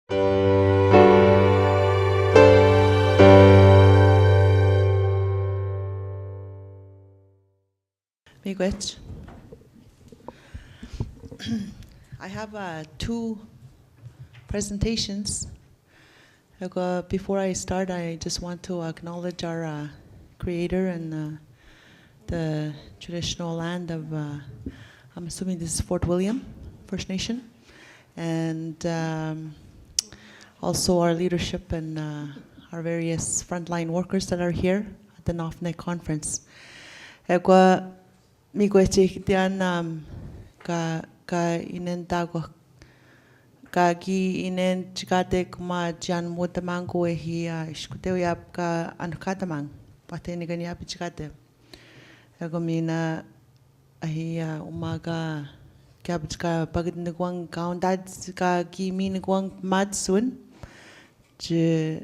Miigwech. I have two presentations. Before I start, I just want to acknowledge our creator and the traditional land of, I'm assuming this is Fort William First Nation, and also our leadership and our various frontline workers that are here at the NOFNEC conference. Miigwech tian ka inen tago ka gi inen chikate kuma jan mutamango hi iskuteu yap ka anukatamang pateni gani yap chikate ego mina ahi umaga kya bchka pagid nagwang kaundad ka gi min gwang madsun je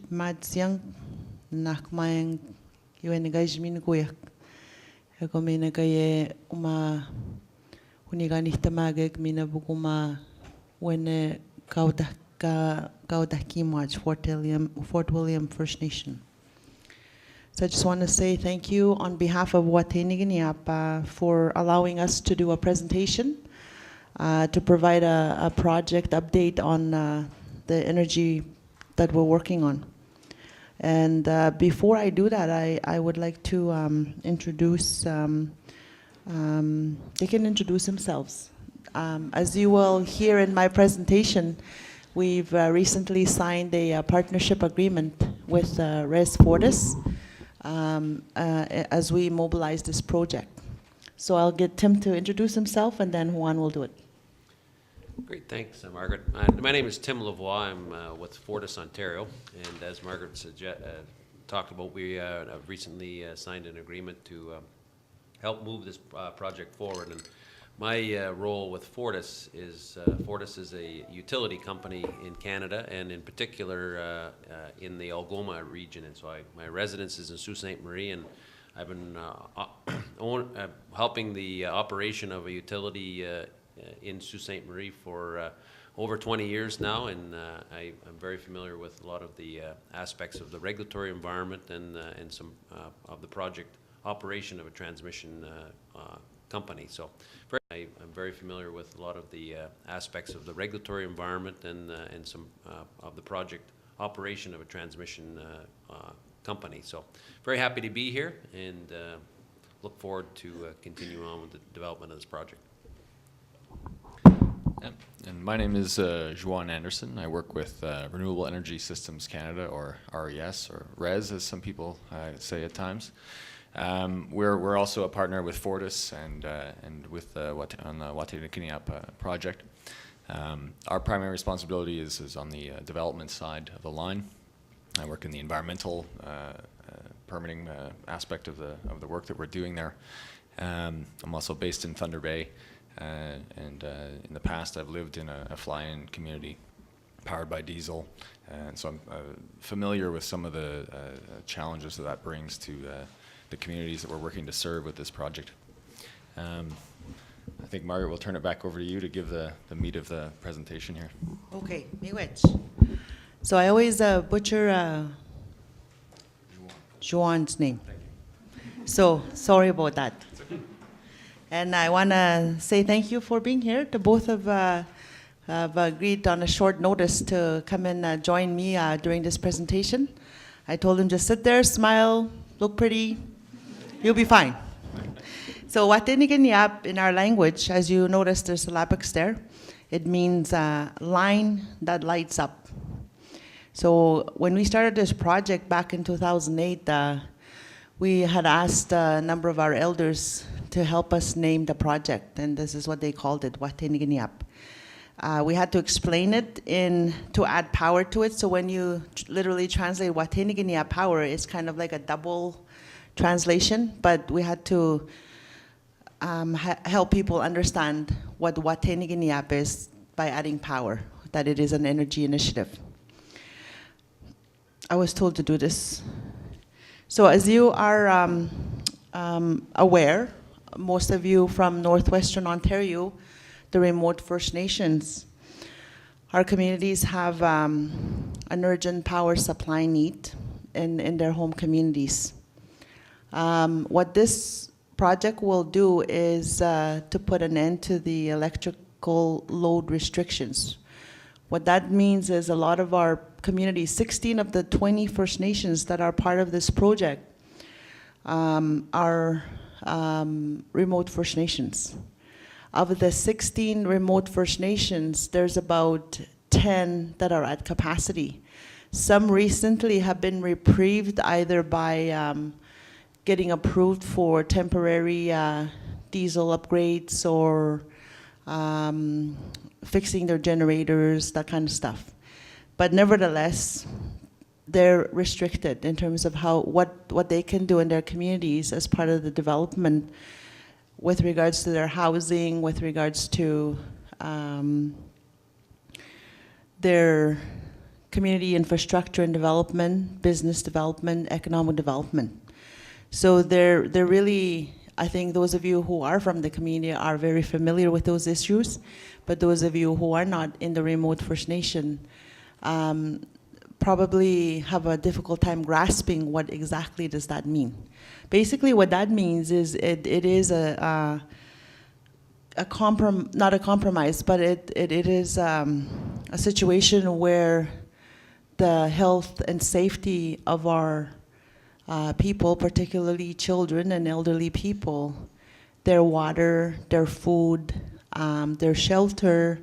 madsyang nakmayang yuen gajmin goyak ego mina gaye uniga nichtamagek mina buguma when kaudah kimaj Fort William First Nation. So I just want to say thank you on behalf of Wateniganiap for allowing us to do a presentation to provide a project update on the energy that we're working on. And before I do that, I would like to introduce, they can introduce themselves. As you will hear in my presentation, we've recently signed a partnership agreement with Res Fortis as we mobilize this project. So I'll get Tim to introduce himself and then Juan will do it. Great, thanks, Margaret. My name is Tim Lavoie. I'm with Fortis Ontario, and as Margaret talked about, we have recently signed an agreement to help move this project forward. And my role with Fortis is a utility company in Canada, and in particular in the Algoma region. And so my residence is in Sault Ste. Marie, and I've been helping the operation of a utility in Sault Ste. Marie for over 20 years now, and I'm very familiar with a lot of the aspects of the regulatory environment and some of the project operation of a transmission company. So I'm very familiar with a lot of the aspects of the regulatory environment and some of the project operation of a transmission company. So very happy to be here and look forward to continuing on with the development of this project. And my name is Juan Anderson. I work with Renewable Energy Systems Canada, or RES, or RES, as some people say at times. We're also a partner with Fortis and with on the Wateniganiap project. Our primary responsibility is on the development side of the line. I work in the environmental permitting aspect of the work that we're doing there. I'm also based in Thunder Bay. And in the past, I've lived in a fly-in community powered by diesel, and so I'm familiar with some of the challenges that brings to the communities that we're working to serve with this project. I think, Margaret, we'll turn it back over to you to give the meat of the presentation here. Okay, miigwech. So I always butcher Juan's name. So sorry about that. And I want to say thank you for being here. To both have agreed on a short notice to come and join me during this presentation. I told them just sit there, smile, look pretty, you'll be fine. So Wateniganiap in our language, as you notice there's a lapix there, it means line that lights up. So when we started this project back in 2008, we had asked a number of our elders to help us name the project, and this is what they called it, Wateniganiap. We had to explain it to add power to it, so when you literally translate Wateniganiap power, it's kind of like a double translation, but we had to help people understand what Wateniganiap is by adding power, that it is an energy initiative. I was told to do this. So as you are aware, most of you from Northwestern Ontario, the remote First Nations, our communities have an urgent power supply need in their home communities. What this project will do is to put an end to the electrical load restrictions. What that means is a lot of our communities, 16 of the 20 First Nations that are part of this project are remote First Nations. Of the 16 remote First Nations, there's about 10 that are at capacity. Some recently have been reprieved either by getting approved for temporary diesel upgrades or fixing their generators, that kind of stuff. But nevertheless, they're restricted in terms of what they can do in their communities as part of the development with regards to their housing, with regards to their community infrastructure and development, business development, economic development. So they're really, I think those of you who are from the community are very familiar with those issues, but those of you who are not in the remote First Nation probably have a difficult time grasping what exactly does that mean. Basically what that means is it is not a compromise, but it is a situation where the health and safety of our people, particularly children and elderly people, their water, their food, their shelter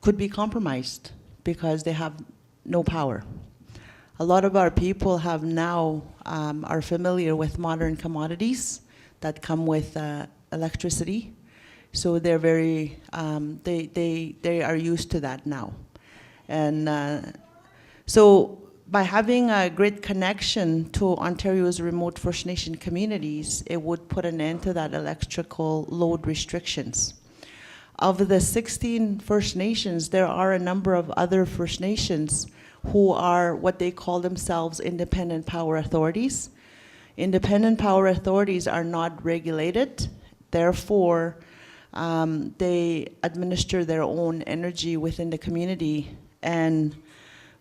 could be compromised because they have no power. A lot of our people have now are familiar with modern commodities that come with electricity, so they're very they are used to that now, and so by having a grid connection to Ontario's remote First Nation communities, it would put an end to that electrical load restrictions. Of the 16 First Nations, there are a number of other First Nations who are what they call themselves independent power authorities. Independent power authorities are not regulated, therefore they administer their own energy within the community. And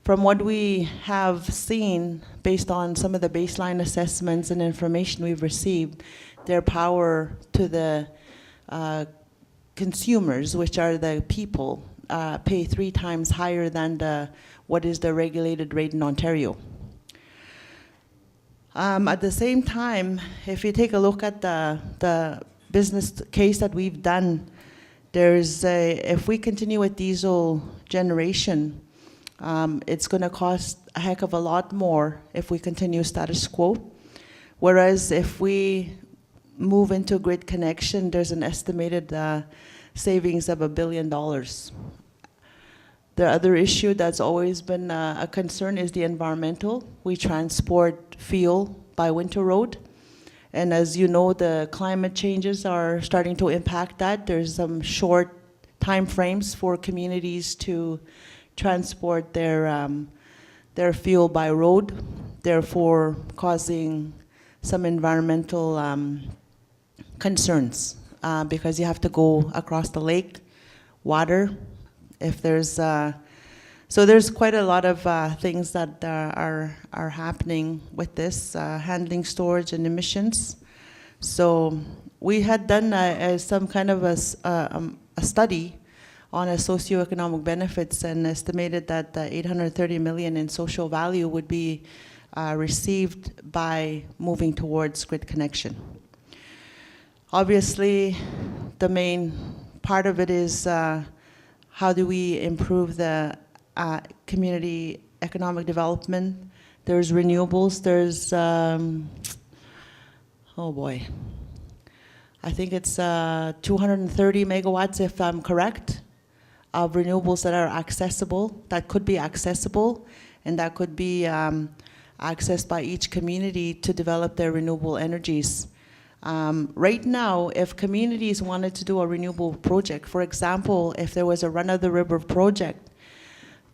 from what we have seen, based on some of the baseline assessments and information we've received, their power to the consumers, which are the people, pay 3 times higher than what is the regulated rate in Ontario. At the same time, if you take a look at the business case that we've done, if we continue with diesel generation, it's going to cost a heck of a lot more if we continue status quo. Whereas if we move into grid connection, there's an estimated savings of $1 billion. The other issue that's always been a concern is the environmental. We transport fuel by winter road. And as you know, the climate changes are starting to impact that. There's some short time frames for communities to transport their fuel by road, therefore causing some environmental concerns because you have to go across the lake, water. If there's so there's quite a lot of things that are happening with this handling, storage, and emissions. So we had done some kind of a study on a socioeconomic benefits and estimated that 830 million in social value would be received by moving towards grid connection. Obviously, the main part of it is how do we improve the community economic development. There's renewables, there's, oh boy, I think it's 230 megawatts, if I'm correct, of renewables that are accessible, that could be accessible, and that could be accessed by each community to develop their renewable energies. Right now, if communities wanted to do a renewable project, for example, if there was a run-of-the-river project,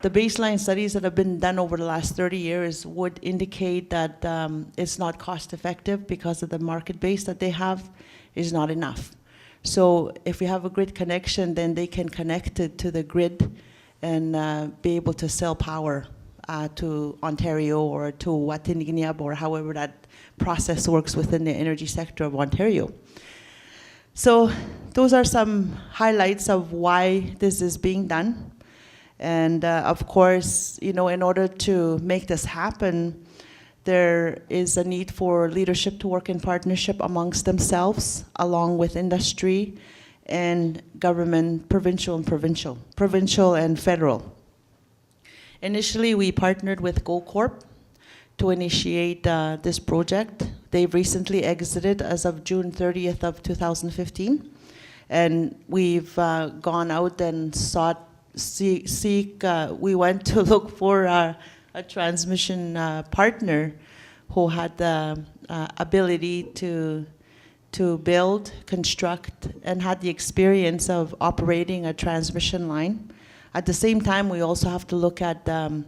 the baseline studies that have been done over the last 30 years would indicate that it's not cost-effective because of the market base that they have is not enough. So if we have a grid connection, then they can connect it to the grid and be able to sell power to Ontario or to Wataynikaneyap or however that process works within the energy sector of Ontario. So those are some highlights of why this is being done. And of course, you know, in order to make this happen, there is a need for leadership to work in partnership amongst themselves, along with industry and government, provincial and federal. Initially, we partnered with GoCorp to initiate this project. They've recently exited as of June 30th of 2015. And we've gone out and we went to look for a transmission partner who had the ability to build, construct, and had the experience of operating a transmission line. At the same time, we also have to look at the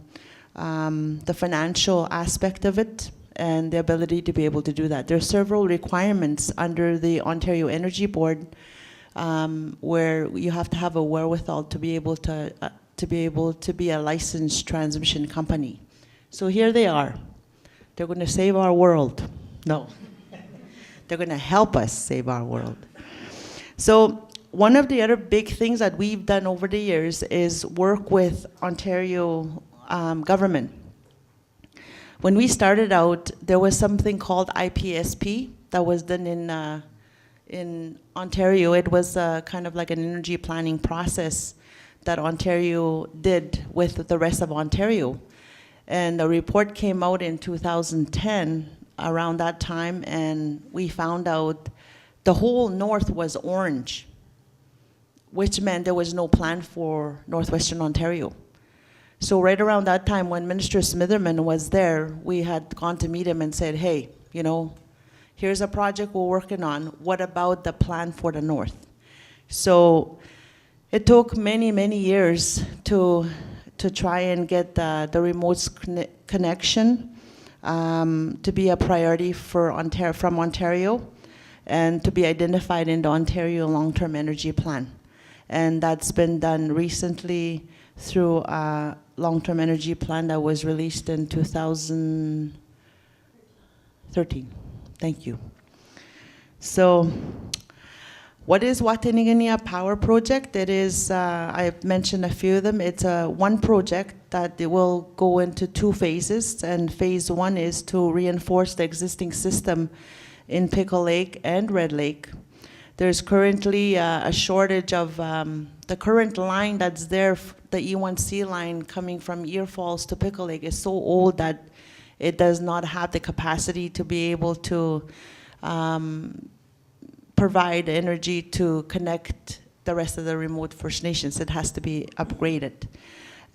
financial aspect of it and the ability to be able to do that. There are several requirements under the Ontario Energy Board where you have to have a wherewithal to be able to be a licensed transmission company. So here they are. They're going to save our world. No. They're going to help us save our world. So one of the other big things that we've done over the years is work with Ontario government. When we started out, there was something called IPSP that was done in Ontario. It was kind of like an energy planning process that Ontario did with the rest of Ontario. And a report came out in 2010 around that time, and we found out the whole north was orange, which meant there was no plan for Northwestern Ontario. So right around that time when Minister Smitherman was there, we had gone to meet him and said, hey, you know, here's a project we're working on. What about the plan for the north? So it took many, many years to try and get the remote connection to be a priority for from Ontario and to be identified in the Ontario long-term energy plan. And that's been done recently through a long-term energy plan that was released in 2013. Thank you. So what is Wataynikaneyap Power Project? It is, I've mentioned a few of them. It's one project that it will go into two phases, and phase one is to reinforce the existing system in Pickle Lake and Red Lake. There's currently a shortage of the current line that's there, the E1C line coming from Ear Falls to Pickle Lake is so old that it does not have the capacity to be able to provide energy to connect the rest of the remote First Nations. It has to be upgraded.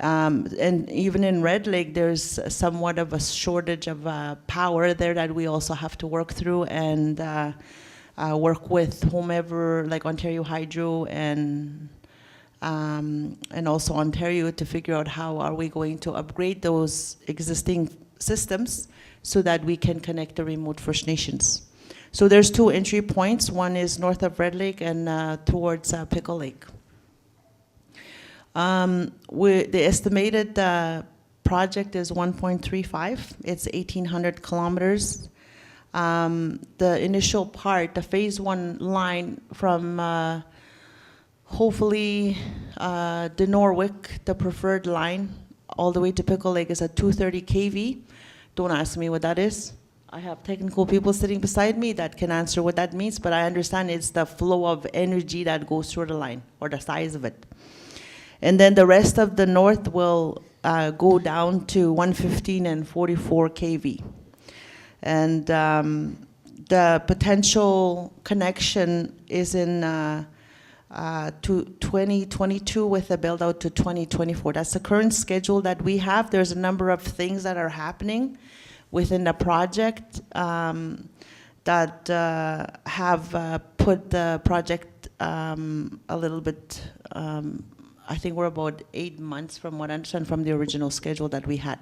And even in Red Lake, there's somewhat of a shortage of power there that we also have to work through and work with whomever, like Ontario Hydro and also Ontario, to figure out how are we going to upgrade those existing systems so that we can connect the remote First Nations. So there's two entry points. One is north of Red Lake and towards Pickle Lake. The estimated project is 1.35. It's 1,800 kilometers. The initial part, the phase one line from hopefully the Norwick, the preferred line, all the way to Pickle Lake is at 230 kV. Don't ask me what that is. I have technical people sitting beside me that can answer what that means, but I understand it's the flow of energy that goes through the line, or the size of it. And then the rest of the north will go down to 115 and 44 kV. And the potential connection is in to 2022 with a build out to 2024. That's the current schedule that we have. There's a number of things that are happening within the project that have put the project a little bit, I think we're about 8 months from what I understand from the original schedule that we had.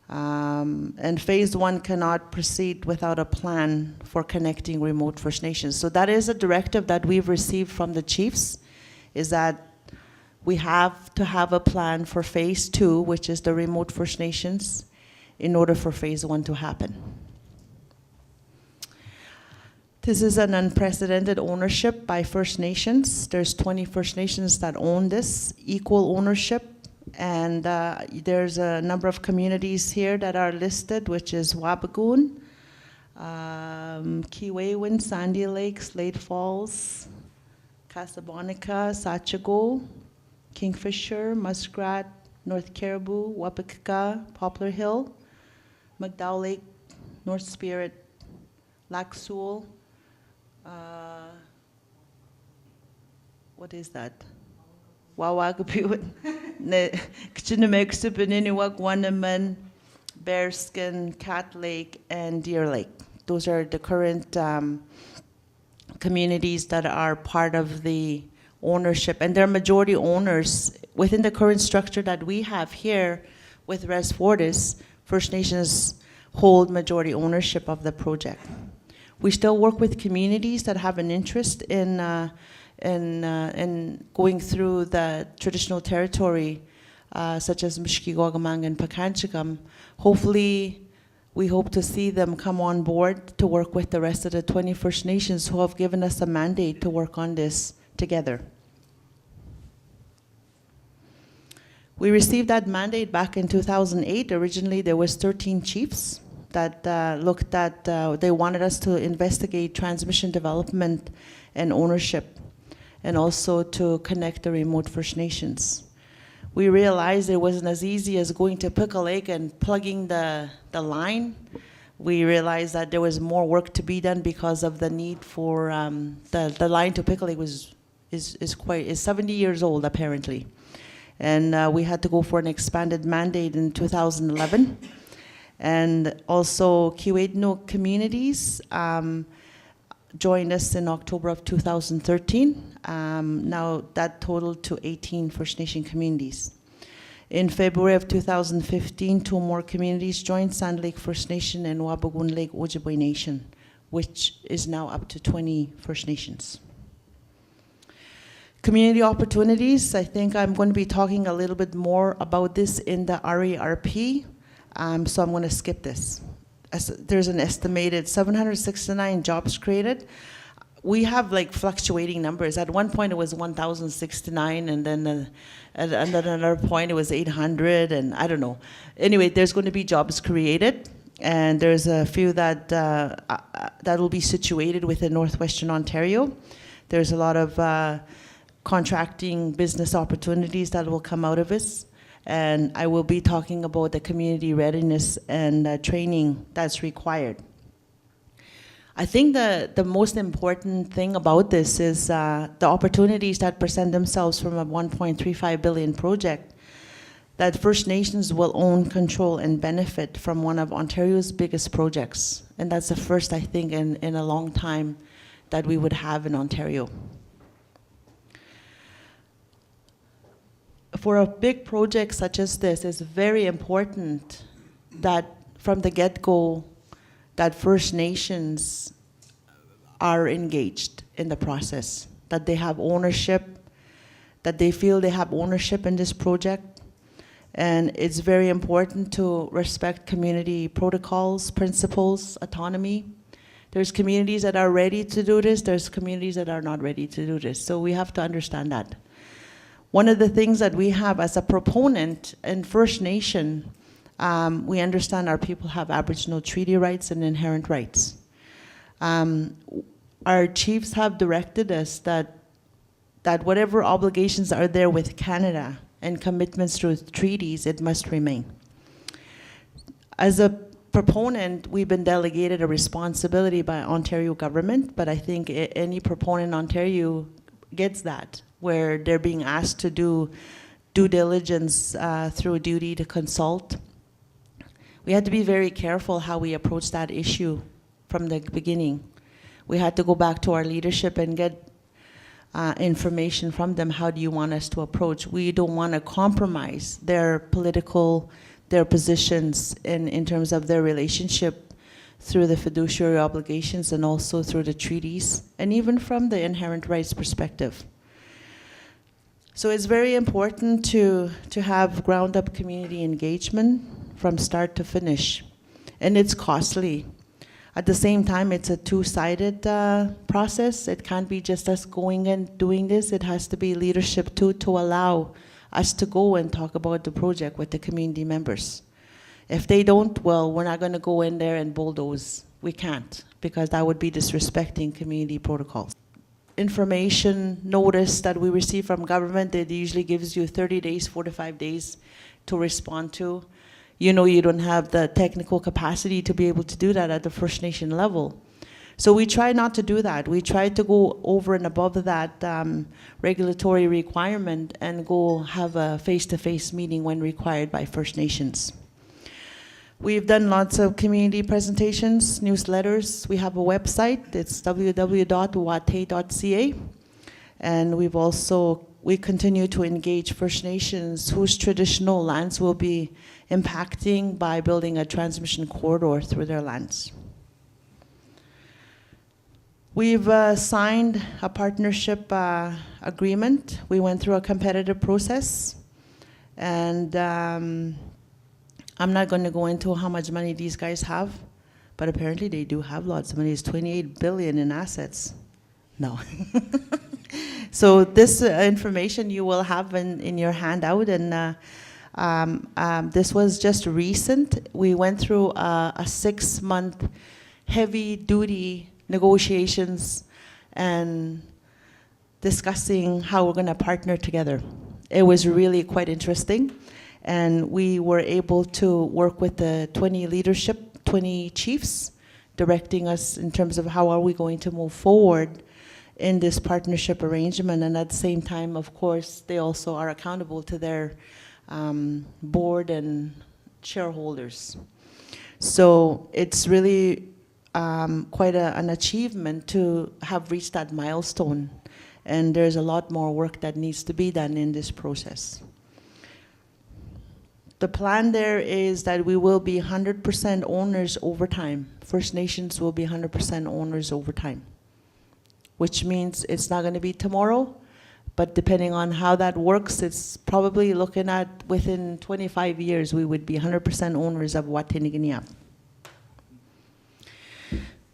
And phase one cannot proceed without a plan for connecting remote First Nations. So that is a directive that we've received from the chiefs, is that we have to have a plan for phase two, which is the remote First Nations, in order for phase one to happen. This is an unprecedented ownership by First Nations. There's 20 First Nations that own this, equal ownership. And there's a number of communities here that are listed, which is Wabigoon, Kiwewin, Sandy Lake, Slade Falls, Casablanca, Sachago, Kingfisher, Muskrat, North Caribou, Wapakika, Poplar Hill, McDowell Lake, North Spirit, Lac Seul, what is that? Wawagapiwit, Kchinamexipininiwak, Wannaman, Bearskin, Cat Lake, and Deer Lake. Those are the current communities that are part of the ownership, and they're majority owners within the current structure that we have here with Res Fortis. First Nations hold majority ownership of the project. We still work with communities that have an interest in going through the traditional territory, such as Mishkigwagamang and Pakanchikam. Hopefully, we hope to see them come on board to work with the rest of the 20 First Nations who have given us a mandate to work on this together. We received that mandate back in 2008. Originally, there was 13 chiefs that looked at, they wanted us to investigate transmission development and ownership, and also to connect the remote First Nations. We realized it wasn't as easy as going to Pickle Lake and plugging the line. We realized that there was more work to be done because of the need for, the line to Pickle Lake is 70 years old apparently. And we had to go for an expanded mandate in 2011. And also Kiwetinoong communities joined us in October of 2013. Now that totaled to 18 First Nation communities. In February of 2015, 2 more communities joined, Sand Lake First Nation and Wabigoon Lake Ojibwe Nation, which is now up to 20 First Nations. Community opportunities, I think I'm going to be talking a little bit more about this in the RERP, so I'm going to skip this. There's an estimated 769 jobs created. We have like fluctuating numbers. At one point it was 1,069, and then at another point it was 800, and I don't know. Anyway, there's going to be jobs created, and there's a few that that will be situated within Northwestern Ontario. There's a lot of contracting business opportunities that will come out of this. And I will be talking about the community readiness and training that's required. I think the most important thing about this is the opportunities that present themselves from a $1.35 billion project, that First Nations will own, control, and benefit from one of Ontario's biggest projects. And that's the first, I think, in a long time that we would have in Ontario. For a big project such as this, it's very important that from the get-go that First Nations are engaged in the process, that they have ownership, that they feel they have ownership in this project. And it's very important to respect community protocols, principles, autonomy. There's communities that are ready to do this, there's communities that are not ready to do this. So we have to understand that. One of the things that we have as a proponent in First Nation, we understand our people have Aboriginal treaty rights and inherent rights. Our chiefs have directed us that whatever obligations are there with Canada and commitments through treaties, it must remain. As a proponent, we've been delegated a responsibility by Ontario government, but I think any proponent in Ontario gets that, where they're being asked to do due diligence through a duty to consult. We had to be very careful how we approach that issue from the beginning. We had to go back to our leadership and get information from them. How do you want us to approach? We don't want to compromise their political their positions in terms of their relationship through the fiduciary obligations and also through the treaties, and even from the inherent rights perspective. So it's very important to have ground-up community engagement from start to finish, and it's costly. At the same time, it's a two-sided process. It can't be just us going and doing this. It has to be leadership too, to allow us to go and talk about the project with the community members. If they don't, well, we're not going to go in there and bulldoze. We can't, because that would be disrespecting community protocols. Information notice that we receive from government, it usually gives you 30 days, 45 days to respond to. You know, you don't have the technical capacity to be able to do that at the First Nation level. So we try not to do that. We try to go over and above that regulatory requirement and go have a face-to-face meeting when required by First Nations. We've done lots of community presentations, newsletters. We have a website. It's www.wate.ca. And we continue to engage First Nations whose traditional lands will be impacting by building a transmission corridor through their lands. We've signed a partnership agreement. We went through a competitive process, and I'm not going to go into how much money these guys have, but apparently they do have lots of money. It's $28 billion in assets. No. So this information you will have in your handout, and this was just recent. We went through a 6-month heavy-duty negotiations and discussing how we're going to partner together. It was really quite interesting. And we were able to work with the 20 chiefs, directing us in terms of how are we going to move forward in this partnership arrangement. And at the same time, of course, they also are accountable to their board and shareholders. So it's really quite an achievement to have reached that milestone. And there's a lot more work that needs to be done in this process. The plan there is that we will be 100% owners over time. First Nations will be 100% owners over time, which means it's not going to be tomorrow, but depending on how that works, it's probably looking at within 25 years we would be 100% owners of Wataynikaneyap.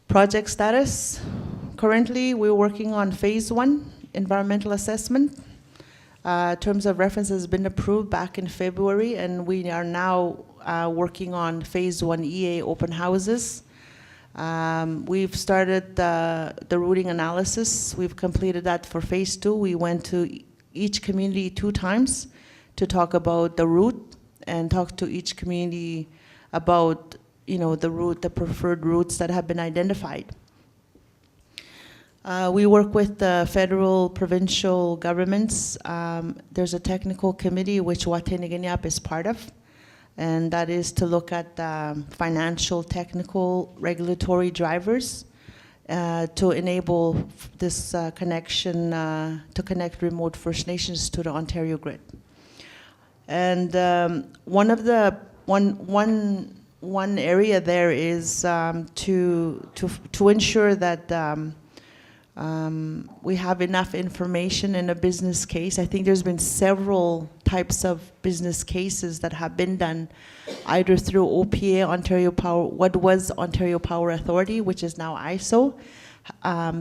Project status. Currently, we're working on phase 1, environmental assessment. Terms of reference has been approved back in February, and we are now working on phase 1 EA open houses. We've started the routing analysis. We've completed that for phase 2. We went to each community 2 times to talk about the route and talk to each community about, you know, the route, the preferred routes that have been identified. We work with the federal, provincial governments. There's a technical committee which Wataynikaneyap is part of, and that is to look at financial, technical, regulatory drivers to enable this connection, to connect remote First Nations to the Ontario grid. And one area there is to ensure that we have enough information in a business case. I think there's been several types of business cases that have been done either through OPA, Ontario Power, what was Ontario Power Authority, which is now ISO.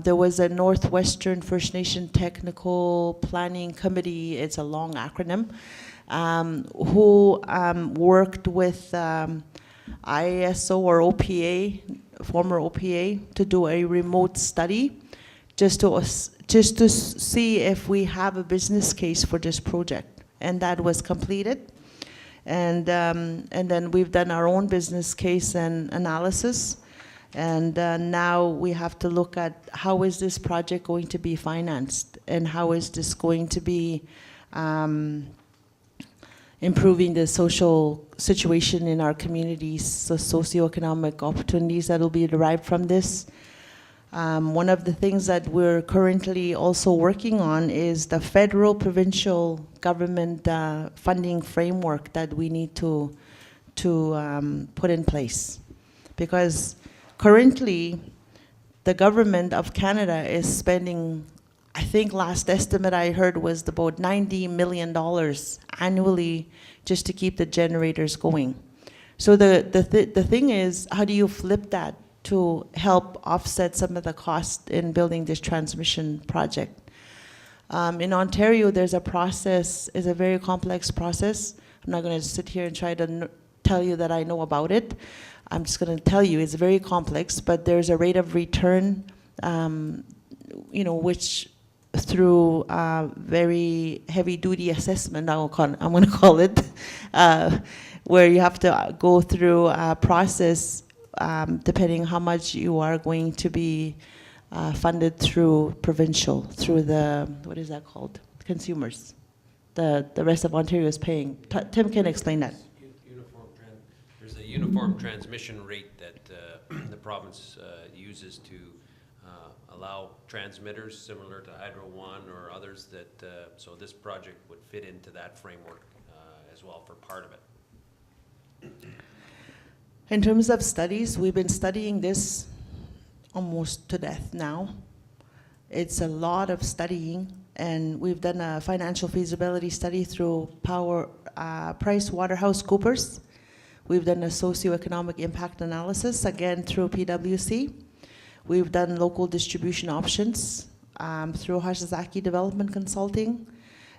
There was a Northwestern First Nation Technical Planning Committee, it's a long acronym, who worked with ISO or OPA, former OPA, to do a remote study just to see if we have a business case for this project. And that was completed. And then we've done our own business case and analysis. And now we have to look at how is this project going to be financed, and how is this going to be improving the social situation in our communities, the socioeconomic opportunities that will be derived from this. One of the things that we're currently also working on is the federal provincial government funding framework that we need to to put in place. Because currently, the government of Canada is spending, I think last estimate I heard was about $90 million annually just to keep the generators going. So the thing is, how do you flip that to help offset some of the cost in building this transmission project? In Ontario, there's a process, it's a very complex process. I'm not going to sit here and try to tell you that I know about it. I'm just going to tell you it's very complex, but there's a rate of return, which through very heavy-duty assessment, I'm going to call it, where you have to go through a process depending how much you are going to be funded through provincial, through the, what is that called? Consumers. The rest of Ontario is paying. Tim can explain that. There's a uniform transmission rate that the province uses to allow transmitters similar to Hydro One or others that, so this project would fit into that framework as well for part of it. In terms of studies, we've been studying this almost to death now. It's a lot of studying, and we've done a financial feasibility study through PricewaterhouseCoopers. We've done a socioeconomic impact analysis, again through PwC. We've done local distribution options through Hashizaki Development Consulting.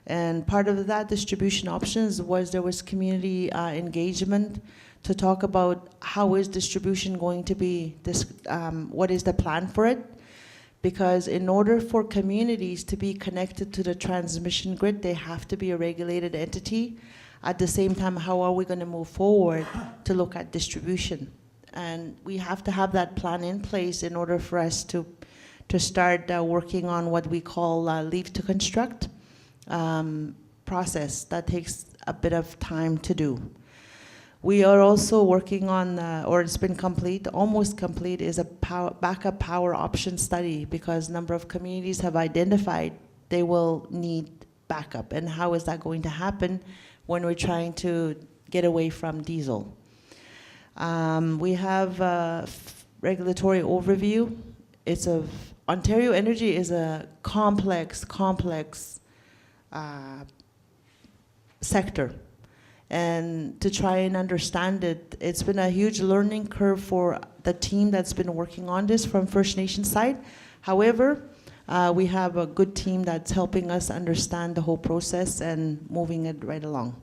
And part of that distribution options was there was community engagement to talk about how is distribution going to be, what is the plan for it? Because in order for communities to be connected to the transmission grid, they have to be a regulated entity. At the same time, how are we going to move forward to look at distribution? And we have to have that plan in place in order for us to start working on what we call leave to construct process. That takes a bit of time to do. We are also working on, or it's been complete, almost complete, is a backup power option study, because a number of communities have identified they will need backup. And how is that going to happen when we're trying to get away from diesel? We have a regulatory overview. Ontario Energy is a complex sector. And to try and understand it, it's been a huge learning curve for the team that's been working on this from First Nation side. However, we have a good team that's helping us understand the whole process and moving it right along.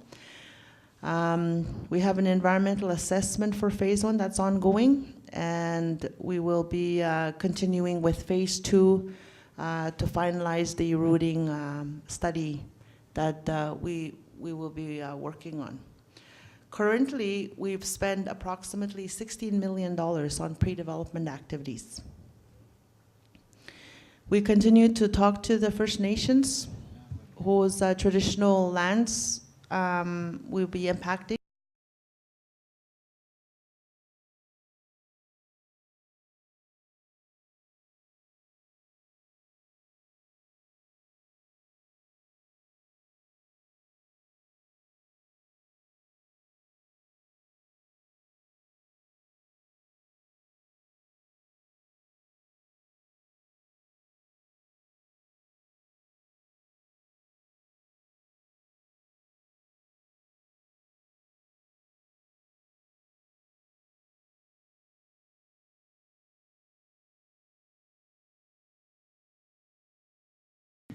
We have an environmental assessment for phase 1 that's ongoing, and we will be continuing with phase 2 to finalize the eroding study that we will be working on. Currently, we've spent approximately $16 million on pre-development activities. We continue to talk to the First Nations, whose traditional lands will be impacted.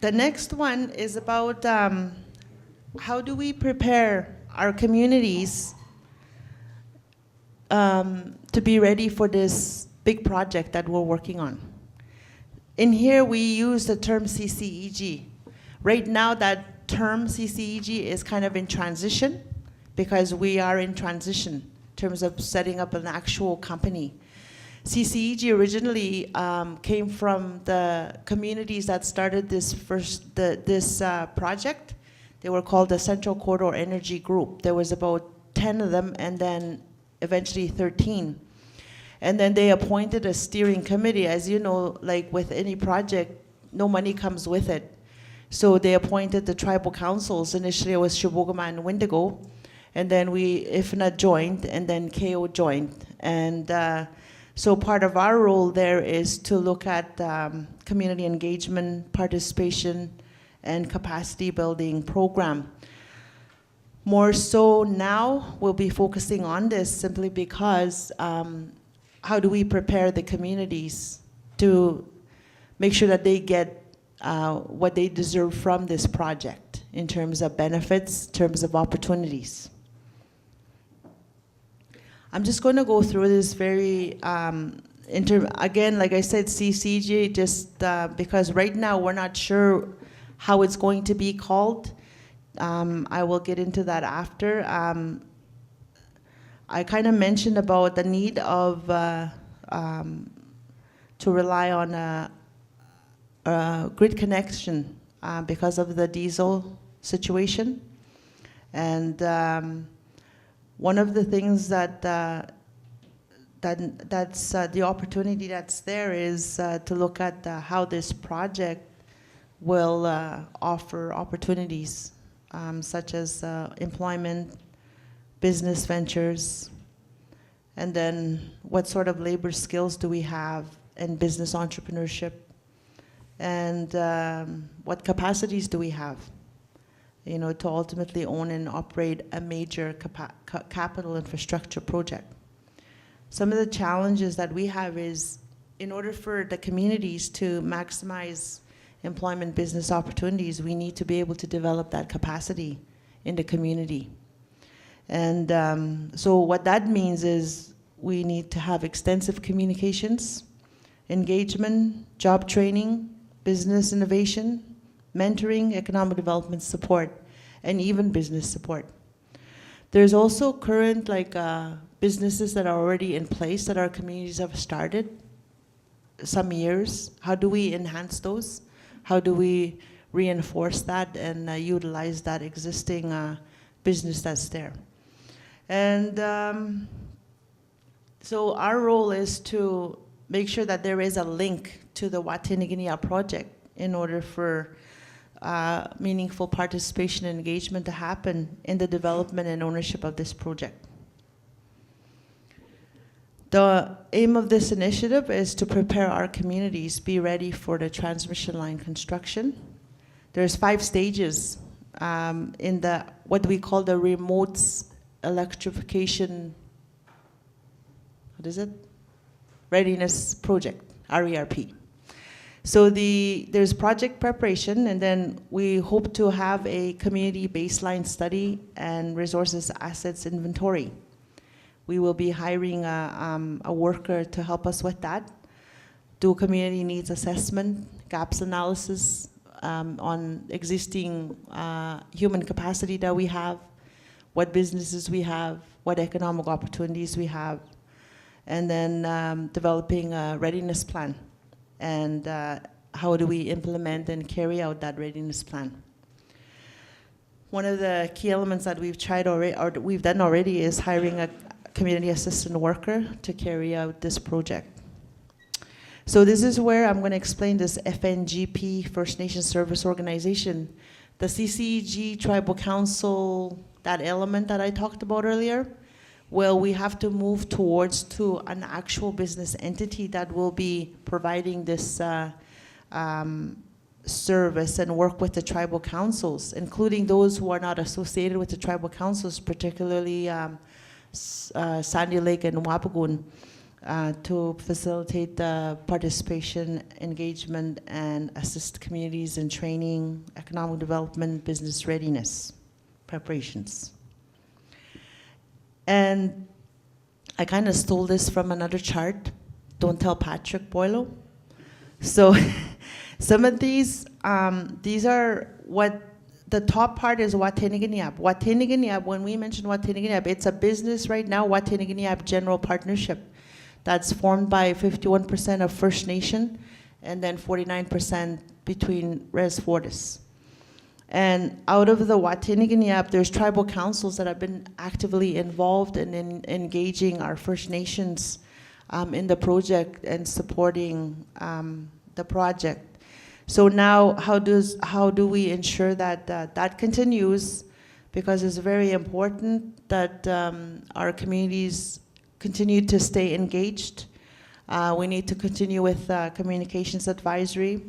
The next one is about how do we prepare our communities to be ready for this big project that we're working on. In here, we use the term CCEG. Right now, that term CCEG is kind of in transition, because we are in transition in terms of setting up an actual company. CCEG originally came from the communities that started this project. They were called the Central Corridor Energy Group. There was about 10 of them, and then eventually 13. And then they appointed a steering committee. As you know, like with any project, no money comes with it. So they appointed the tribal councils. Initially it was Chibougamau and Wendigo. and then we IFNA joined, and then KO joined. And so part of our role there is to look at community engagement, participation, and capacity building program. More so now, we'll be focusing on this simply because how do we prepare the communities to make sure that they get what they deserve from this project in terms of benefits, in terms of opportunities. I'm just going to go through this very, again, like I said, CCG, just because right now we're not sure how it's going to be called. I will get into that after. I kind of mentioned about the need of to rely on a grid connection because of the diesel situation. And one of the things that's the opportunity that's there is to look at how this project will offer opportunities such as employment, business ventures, and then what sort of labor skills do we have in business entrepreneurship, and what capacities do we have, you know, to ultimately own and operate a major capital infrastructure project. Some of the challenges that we have is, in order for the communities to maximize employment business opportunities, we need to be able to develop that capacity in the community. And so what that means is we need to have extensive communications, engagement, job training, business innovation, mentoring, economic development support, and even business support. There's also current businesses that are already in place that our communities have started some years. How do we enhance those? How do we reinforce that and utilize that existing business that's there? And so our role is to make sure that there is a link to the Wataynikaneyap project in order for meaningful participation and engagement to happen in the development and ownership of this project. The aim of this initiative is to prepare our communities be ready for the transmission line construction. There's 5 stages in the what we call the remote electrification, what is it? Readiness project, RERP. So there's project preparation, and then we hope to have a community baseline study and resources assets inventory. We will be hiring a worker to help us with that, do community needs assessment, gaps analysis on existing human capacity that we have, what businesses we have, what economic opportunities we have, and then developing a readiness plan. And how do we implement and carry out that readiness plan? One of the key elements that we've tried already, or we've done already, is hiring a community assistant worker to carry out this project. So this is where I'm going to explain this FNGP, First Nation Service Organization. The CCEG Tribal Council, that element that I talked about earlier, well, we have to move towards to an actual business entity that will be providing this service and work with the tribal councils, including those who are not associated with the tribal councils, particularly Sandy Lake and Wapagoon, to facilitate the participation, engagement, and assist communities in training, economic development, business readiness, preparations. And I kind of stole this from another chart. Don't tell Patrick Boileau. So some of these are what the top part is. Wataynikaneyap. Wataynikaneyap, when we mention Wataynikaneyap, it's a business right now, Wataynikaneyap General Partnership, that's formed by 51% of First Nation and then 49% between Res Fortis. And out of the Wataynikaneyap, there's tribal councils that have been actively involved in engaging our First Nations in the project and supporting the project. So now, how do we ensure that that continues? because it's very important that our communities continue to stay engaged. We need to continue with communications advisory.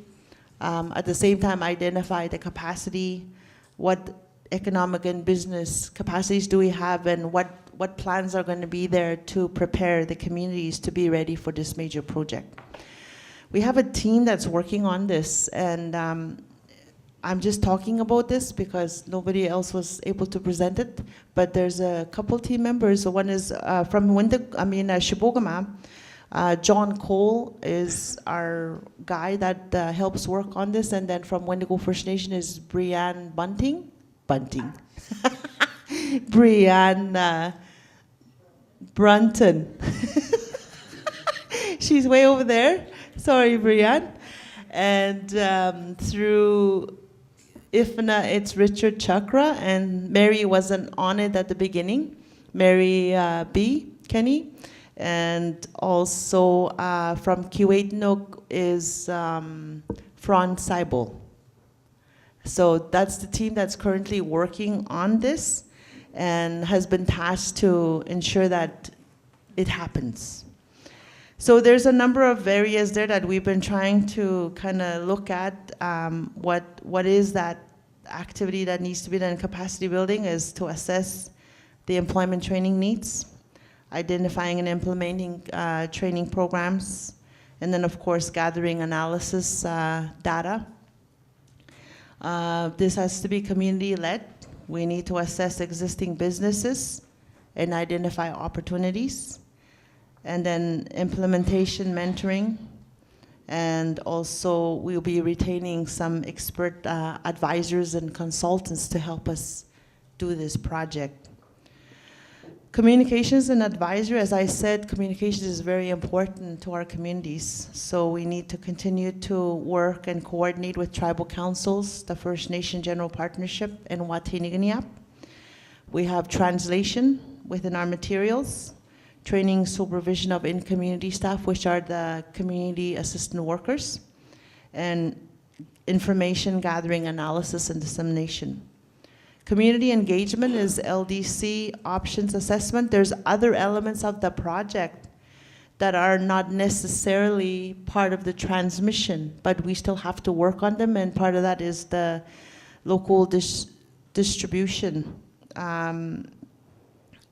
At the same time, identify the capacity, what economic and business capacities do we have, and what plans are going to be there to prepare the communities to be ready for this major project. We have a team that's working on this, and I'm just talking about this because nobody else was able to present it, but there's a couple team members. So one is from Shibogama. John Cole is our guy that helps work on this, and then from Wendigo First Nation is Brianne Bunting. Brianne Brunton. She's way over there. Sorry, Brianne. And through IFNA, it's Richard Chakra, and Mary wasn't on it at the beginning. Mary B. Kenny. And also from Kuwait is Fran Seibel. So that's the team that's currently working on this and has been tasked to ensure that it happens. So there's a number of areas there that we've been trying to kind of look at. What is that activity that needs to be done in capacity building is to assess the employment training needs, identifying and implementing training programs, and then of course gathering analysis data. This has to be community-led. We need to assess existing businesses and identify opportunities. And then implementation, mentoring, and also we'll be retaining some expert advisors and consultants to help us do this project. Communications and advisory, as I said, communications is very important to our communities. So we need to continue to work and coordinate with tribal councils, the First Nation General Partnership, and Wataynikaneyap. We have translation within our materials, training supervision of in-community staff, which are the community assistant workers, and information gathering, analysis, and dissemination. Community engagement is LDC options assessment. There's other elements of the project that are not necessarily part of the transmission, but we still have to work on them, and part of that is the local distribution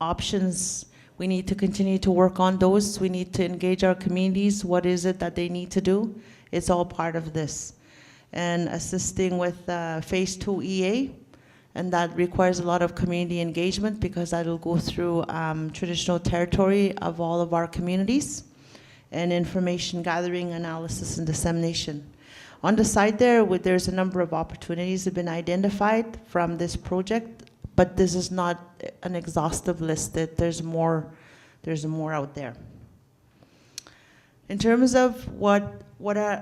options. We need to continue to work on those. We need to engage our communities. What is it that they need to do? It's all part of this. And assisting with phase 2 EA, and that requires a lot of community engagement because that will go through traditional territory of all of our communities, and information gathering, analysis, and dissemination. On the side there's a number of opportunities that have been identified from this project, but this is not an exhaustive list. There's more out there. In terms of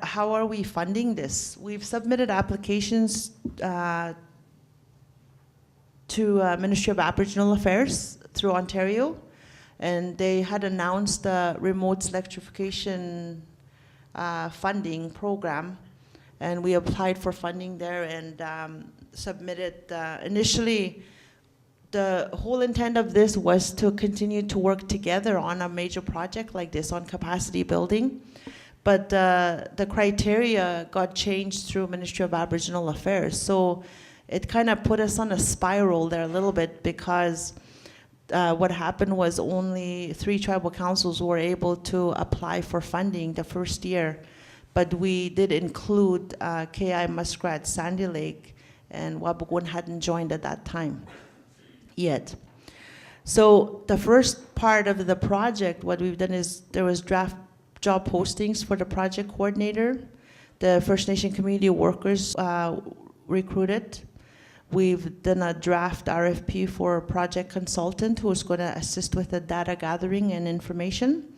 how are we funding this? We've submitted applications to Ministry of Aboriginal Affairs through Ontario, and they had announced a remote electrification funding program, and we applied for funding there and submitted. Initially, the whole intent of this was to continue to work together on a major project like this on capacity building, but the criteria got changed through Ministry of Aboriginal Affairs. So it kind of put us on a spiral there a little bit, because what happened was only 3 tribal councils were able to apply for funding the first year, but we did include KI Muskrat, Sandy Lake, and Wabugun hadn't joined at that time yet. So the first part of the project, what we've done is there was draft job postings for the project coordinator. The First Nation community workers recruited. We've done a draft RFP for a project consultant who's going to assist with the data gathering and information.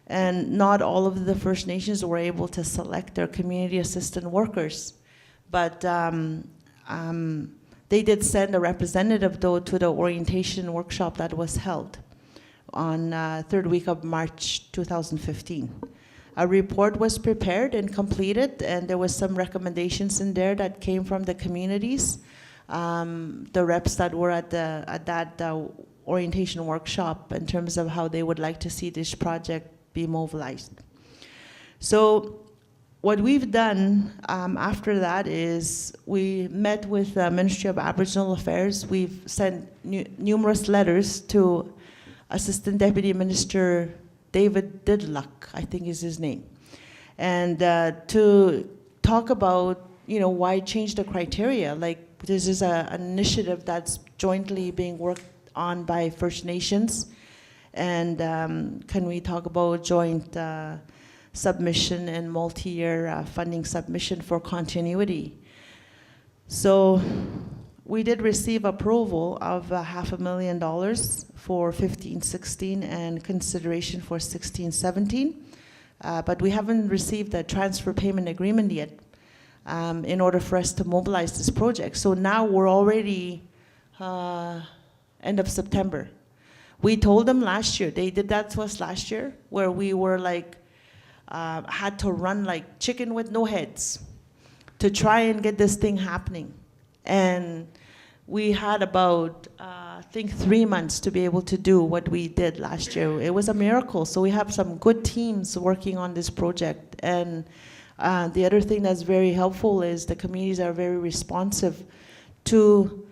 And not all of the First Nations were able to select their community assistant workers. But they did send a representative, though, to the orientation workshop that was held on 3rd week of March 2015. A report was prepared and completed, and there was some recommendations in there that came from the communities. the reps that were at that orientation workshop in terms of how they would like to see this project be mobilized. So what we've done after that is we met with the Ministry of Aboriginal Affairs. We've sent numerous letters to Assistant Deputy Minister David Didluck, I think is his name, and to talk about, you know, why change the criteria. Like, this is an initiative that's jointly being worked on by First Nations, and can we talk about joint submission and multi-year funding submission for continuity? So we did receive approval of $500,000 for 15-16 and consideration for 16-17, but we haven't received a transfer payment agreement yet in order for us to mobilize this project. So now we're already end of September. We told them last year, they did that to us last year, where we were like, had to run like chicken with no heads to try and get this thing happening. And we had about, I think 3 months to be able to do what we did last year. It was a miracle. So we have some good teams working on this project. And the other thing that's very helpful is the communities are very responsive to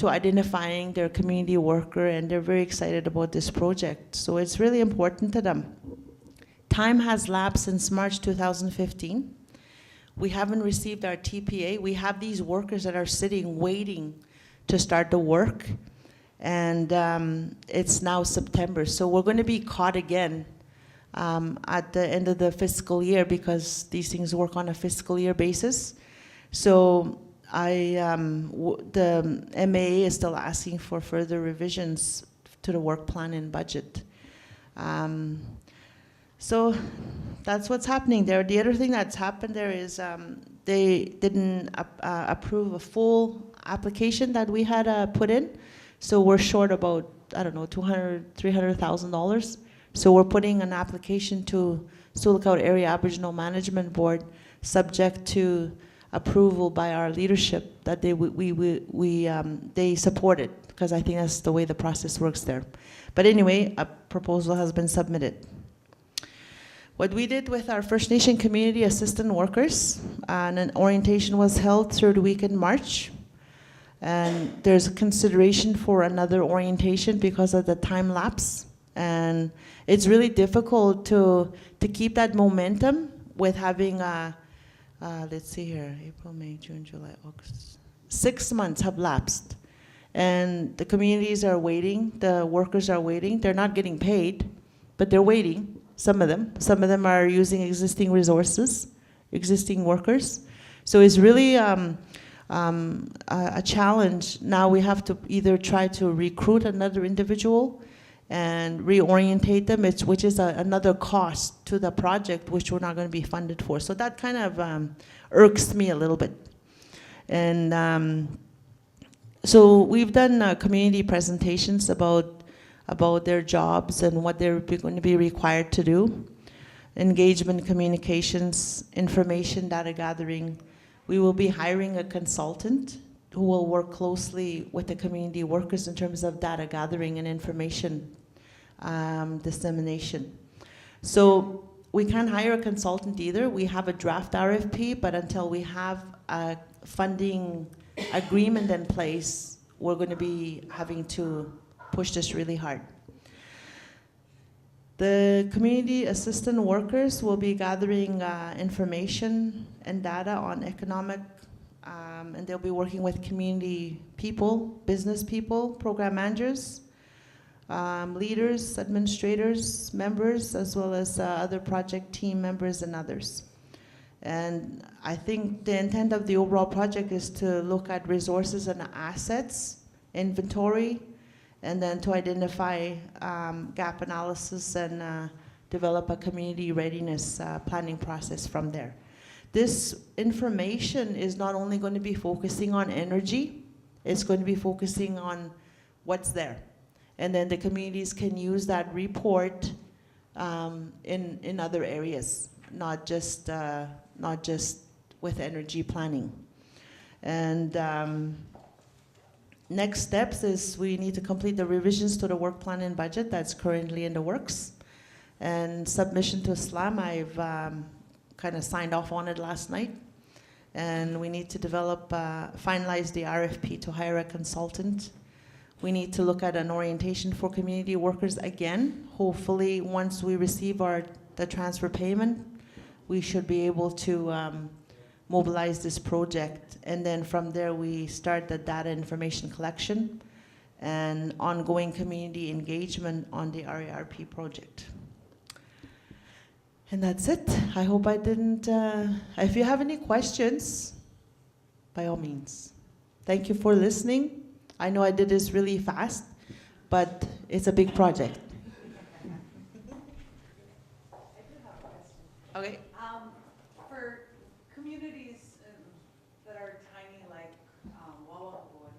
identifying their community worker, and they're very excited about this project. So it's really important to them. Time has lapsed since March 2015. We haven't received our TPA. We have these workers that are sitting waiting to start the work, and it's now September. So we're going to be caught again at the end of the fiscal year, because these things work on a fiscal year basis. So the MAA is still asking for further revisions to the work plan and budget. So that's what's happening there. The other thing that's happened there is they didn't approve a full application that we had put in. So we're short about, I don't know, $200,000, $300,000. So we're putting an application to Sioux Lookout Area Aboriginal Management Board, subject to approval by our leadership that they support it, because I think that's the way the process works there. But anyway, a proposal has been submitted. What we did with our First Nation community assistant workers, and an orientation was held third week in March. And there's a consideration for another orientation because of the time lapse. And it's really difficult to keep that momentum with having let's see here, April, May, June, July, August. 6 months have lapsed. And the communities are waiting, the workers are waiting. They're not getting paid, but they're waiting, some of them. Some of them are using existing resources, existing workers. So it's really a challenge. Now we have to either try to recruit another individual and reorientate them, which is another cost to the project, which we're not going to be funded for. So that kind of irks me a little bit. And so we've done community presentations about their jobs and what they're going to be required to do. Engagement, communications, information, data gathering. We will be hiring a consultant who will work closely with the community workers in terms of data gathering and information dissemination. So we can't hire a consultant either. We have a draft RFP, but until we have a funding agreement in place, we're going to be having to push this really hard. The community assistant workers will be gathering information and data on economic, and they'll be working with community people, business people, program managers, leaders, administrators, members, as well as other project team members and others. And I think the intent of the overall project is to look at resources and assets, inventory, and then to identify gap analysis and develop a community readiness planning process from there. This information is not only going to be focusing on energy, it's going to be focusing on what's there. And then the communities can use that report in other areas, not just with energy planning. And next steps is we need to complete the revisions to the work plan and budget that's currently in the works. And submission to SLAM, I've kind of signed off on it last night. And we need to develop, finalize the RFP to hire a consultant. We need to look at an orientation for community workers again. Hopefully, once we receive the transfer payment, we should be able to mobilize this project. And then from there, we start the data information collection and ongoing community engagement on the RARP project. And that's it. I hope I didn't, if you have any questions, by all means. Thank you for listening. I know I did this really fast, but it's a big project. Okay. For communities that are tiny, like Wawahoon,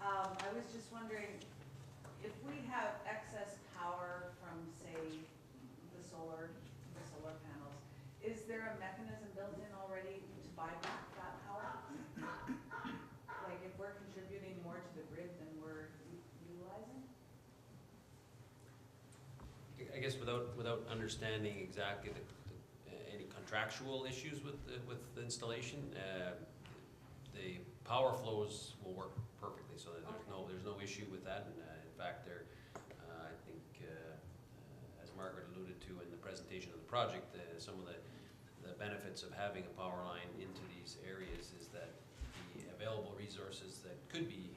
I was just wondering if we have excess power from, say, the solar panels, is there a mechanism built in already to buy back that power? Like if we're contributing more to the grid than we're utilizing? I guess without understanding exactly any contractual issues with the installation, the power flows will work perfectly, so that there's no issue with that. And in fact, I think as Margaret alluded to in the presentation of the project, some of the benefits of having a power line into these areas is that the available resources that could be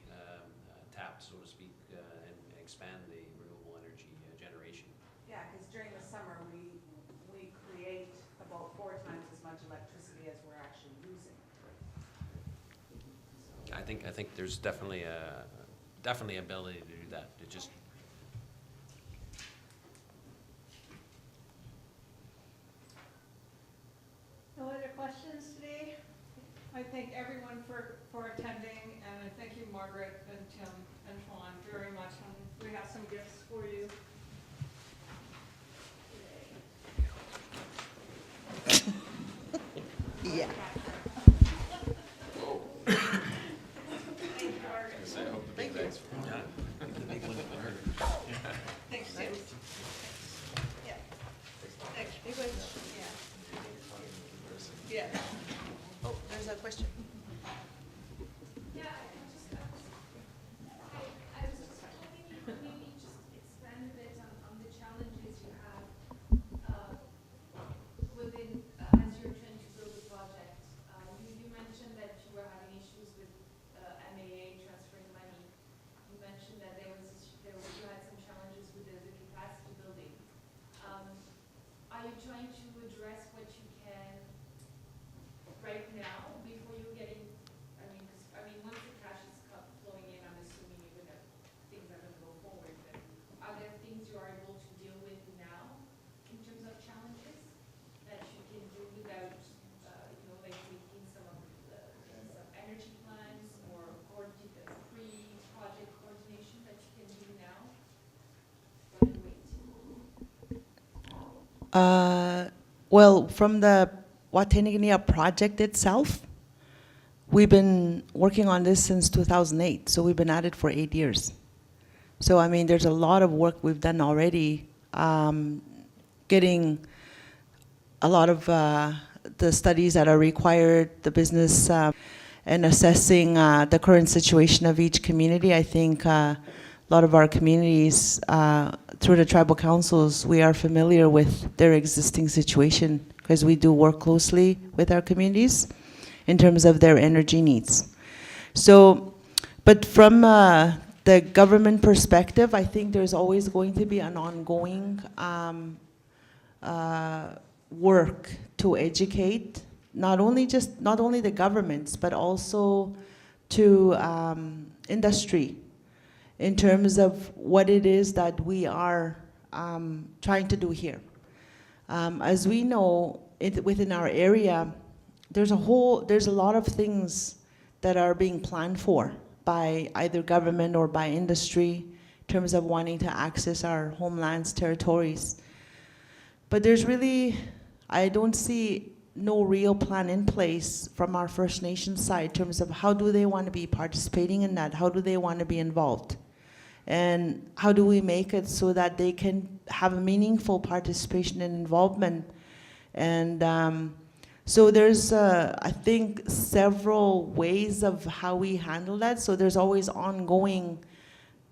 tapped, so to speak, and expand the renewable energy generation. Yeah, because during the summer, we create about 4 times as much electricity as we're actually using. I think there's definitely ability to do that. To just No other questions today? I thank everyone for attending, and I thank you, Margaret and Tim and Juan, very much. And we have some gifts for you today. Yeah. Thank you, Margaret. Thank you. Thanks, Tim. Yeah. Thanks. Yeah. Yeah. Oh, there's a question. Yeah, I was just hoping you could maybe just expand a bit on the challenges you have within, as you're trying to build the project. You mentioned that you were having issues with MAA transferring money. You mentioned that you had some challenges with the capacity building. Are you trying to address what you can right now before you're getting, once the cash is flowing in, I'm assuming you're gonna, things are gonna go forward, but are there things you are able to deal with now in terms of challenges that you can do without, like making some of some energy plans or pre-project coordination that you can do now? Rather than wait? Well, from the Wataynikaneyap project itself, we've been working on this since 2008, so we've been at it for 8 years. So, there's a lot of work we've done already, getting a lot of the studies that are required, the business, and assessing the current situation of each community. I think a lot of our communities, through the tribal councils, we are familiar with their existing situation because we do work closely with our communities in terms of their energy needs. So, but from the government perspective, I think there's always going to be an ongoing work to educate not only the governments, but also to industry in terms of what it is that we are trying to do here. As we know, within our area, there's a lot of things that are being planned for by either government or by industry in terms of wanting to access our homelands, territories. But there's really, I don't see no real plan in place from our First Nation side in terms of how do they want to be participating in that, how do they want to be involved, and how do we make it so that they can have a meaningful participation and involvement. And so there's, I think, several ways of how we handle that. So there's always ongoing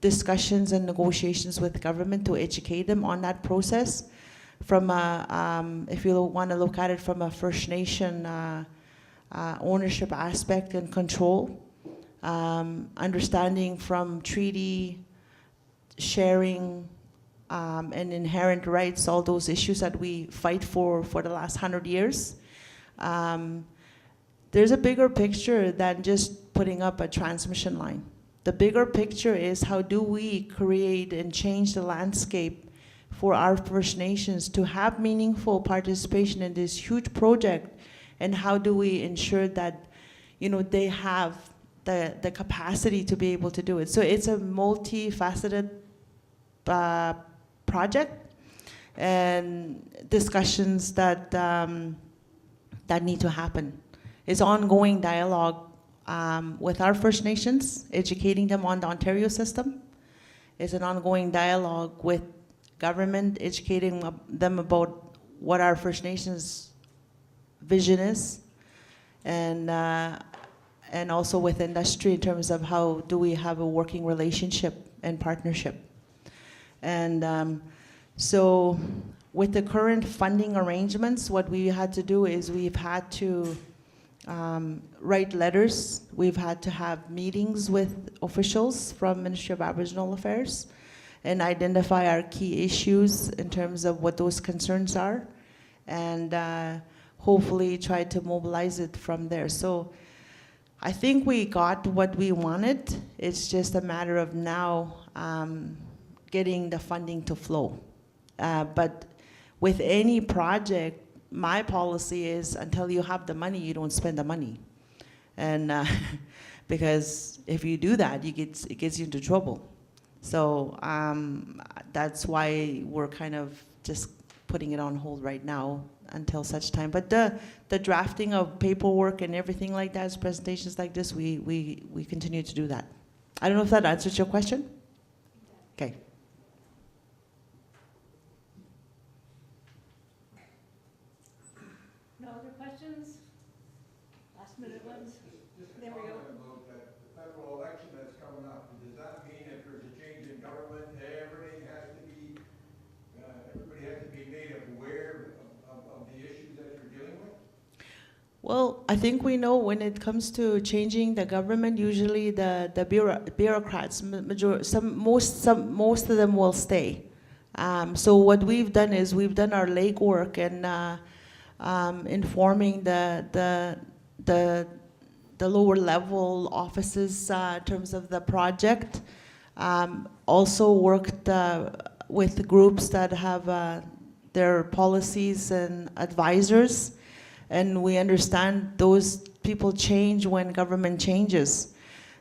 discussions and negotiations with government to educate them on that process. From a, if you want to look at it from a First Nation ownership aspect and control, understanding from treaty, sharing, and inherent rights, all those issues that we fight for the last 100 years. There's a bigger picture than just putting up a transmission line. The bigger picture is how do we create and change the landscape for our First Nations to have meaningful participation in this huge project, and how do we ensure that, you know, they have the capacity to be able to do it. So it's a multifaceted project and discussions that that need to happen. It's ongoing dialogue with our First Nations, educating them on the Ontario system. It's an ongoing dialogue with government, educating them about what our First Nations vision is, and also with industry in terms of how do we have a working relationship and partnership. And so with the current funding arrangements, what we had to do is we've had to write letters. We've had to have meetings with officials from Ministry of Aboriginal Affairs and identify our key issues in terms of what those concerns are, and hopefully try to mobilize it from there. So I think we got what we wanted. It's just a matter of now getting the funding to flow. But with any project, my policy is until you have the money, you don't spend the money. And because if you do that, it gets you into trouble. So that's why we're kind of just putting it on hold right now until such time. But the drafting of paperwork and everything like that, presentations like this, we continue to do that. I don't know if that answers your question. Okay. No other questions? Last minute ones? There we go. About that federal election that's coming up, does that mean if there's a change in government, everybody has to be made aware of the issues that you're dealing with? Well, I think we know when it comes to changing the government, usually the bureaucrats, most of them will stay. So what we've done is we've done our legwork and informing the lower level offices in terms of the project. Also worked with groups that have their policies and advisors, and we understand those people change when government changes.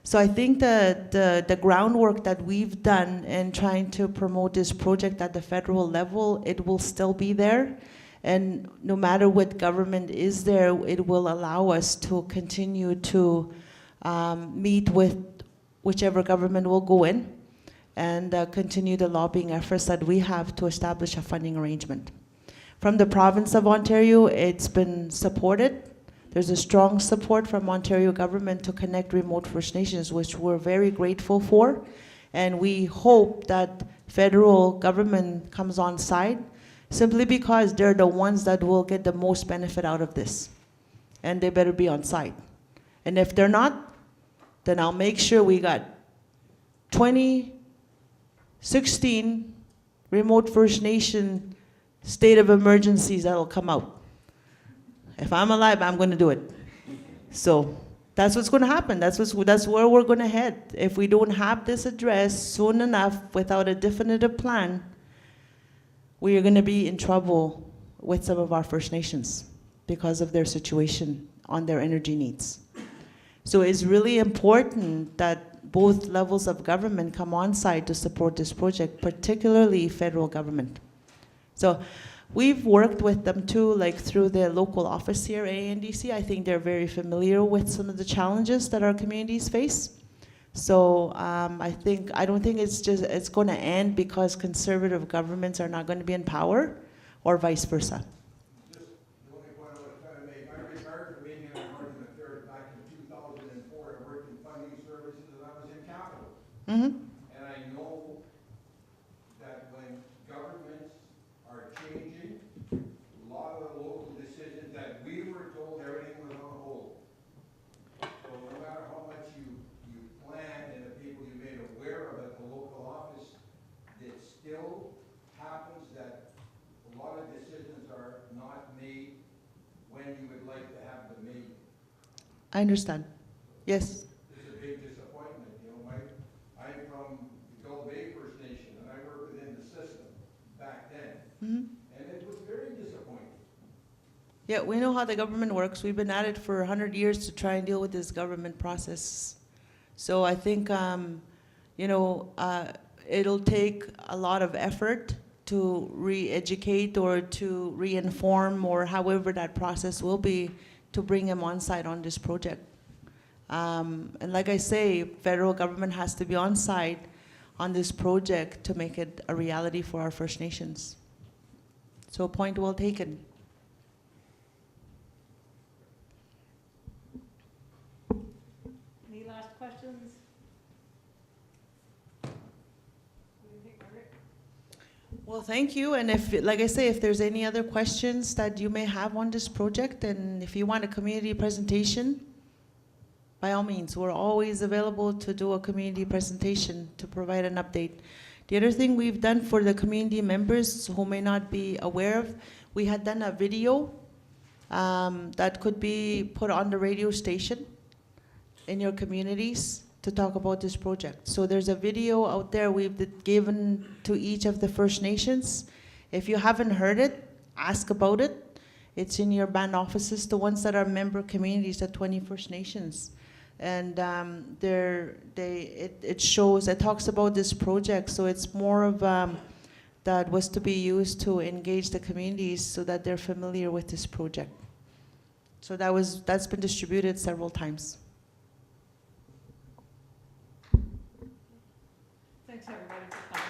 So I think the groundwork that we've done in trying to promote this project at the federal level, it will still be there. And no matter what government is there, it will allow us to continue to meet with whichever government will go in and continue the lobbying efforts that we have to establish a funding arrangement. From the province of Ontario, it's been supported. There's a strong support from Ontario government to connect remote First Nations, which we're very grateful for. And we hope that federal government comes on side, simply because they're the ones that will get the most benefit out of this. And they better be on site. And if they're not, then I'll make sure we got 2016 remote First Nation state of emergencies that'll come out. If I'm alive, I'm gonna do it. So that's what's gonna happen. That's where we're gonna head. If we don't have this addressed soon enough without a definitive plan, we are gonna be in trouble with some of our First Nations because of their situation on their energy needs. So it's really important that both levels of government come on side to support this project, particularly federal government. So We've worked with them too, like through the local office here, ANDC. I think they're very familiar with some of the challenges that our communities face. So I don't think it's going to end because conservative governments are not going to be in power, or vice versa. Just the only point I was trying to make, I retired from Indian and Northern Affairs back in 2004. I worked in funding services and I was in capital. Mm-hmm. And I know that when governments are changing, a lot of the local decisions that we were told everything was on hold. So no matter how much you plan and the people you made aware of at the local office, it still happens that a lot of decisions are not made when you would like to have them made. I understand. Yes. It's a big disappointment, you know. I'm from the Gull Bay First Nation, and I worked within the system back then, Mm-hmm. and it was very disappointing. Yeah, we know how the government works. We've been at it for 100 years to try and deal with this government process. So I think, it'll take a lot of effort to re-educate or to re-inform or however that process will be to bring them on site on this project. And like I say, federal government has to be on site on this project to make it a reality for our First Nations. So point well taken. Any last questions? What do you think, Margaret? Well, thank you. And if, like I say, if there's any other questions that you may have on this project, and if you want a community presentation, by all means, we're always available to do a community presentation to provide an update. The other thing we've done for the community members who may not be aware of, we had done a video that could be put on the radio station in your communities to talk about this project. So there's a video out there we've given to each of the First Nations. If you haven't heard it, ask about it. It's in your band offices, the ones that are member communities, the 20 First Nations. And it shows, it talks about this project, so it's more of that was to be used to engage the communities so that they're familiar with this project. So that's been distributed several times. Thanks, everybody, for coming.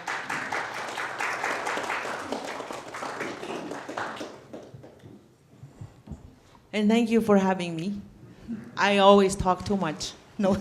And thank you for having me. I always talk too much. No.